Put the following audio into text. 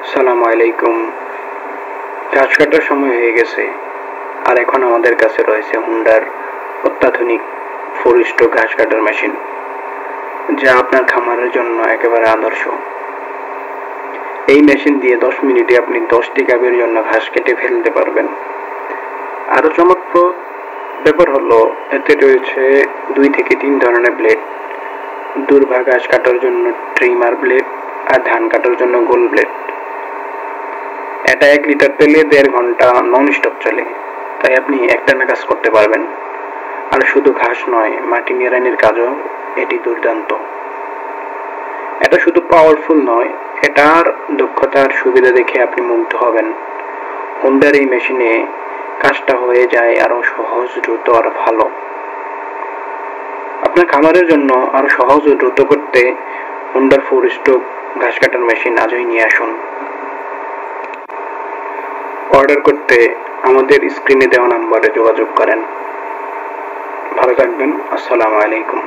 আসসালামু আলাইকুম। ঘাস কাটার সময় হয়ে গেছে, আর এখন আমাদের কাছে রয়েছে হুন্ডার অত্যাধুনিক 4 স্ট্রোক ঘাস কাটার মেশিন, যা আপনার খামারের জন্য একেবারে আদর্শ। এই মেশিন দিয়ে 10 মিনিটে আপনি 10টি গাভীর জন্য ঘাস কেটে ফেলতে পারবেন। আরো চমকপ্রদ ব্যাপার হলো, এতে রয়েছে 2 থেকে 3 ধরনের ব্লেড। দুর্বা ঘাস কাটার জন্য ট্রিমার ব্লেড, আর ধান কাটার জন্য গোল ব্লেড। এটা 1 লিটার তেলে 1.5 ঘন্টা নন স্টপ চলে, তাই আপনি একটানা কাজ করতে পারবেন। আর শুধু ঘাস নয়, মাটি নিড়ানির কাজও এটি দুর্দান্ত। এটা শুধু পাওয়ারফুল নয়, এটার দক্ষতার সুবিধা দেখে আপনি মুগ্ধ হবেন। হুন্ডার এই মেশিনে কাজটা হয়ে যায় আরো সহজ, দ্রুত আর ভালো। আপনার খামারের জন্য আরো সহজ ও দ্রুত করতে হুন্ডার 4 স্ট্রোক ঘাস কাটার মেশিন আজই নিয়ে আসুন। অর্ডার করতে আমাদের স্ক্রিনে দেওয়া নাম্বারে যোগাযোগ করেন। ভালো থাকবেন। আসসালামু আলাইকুম।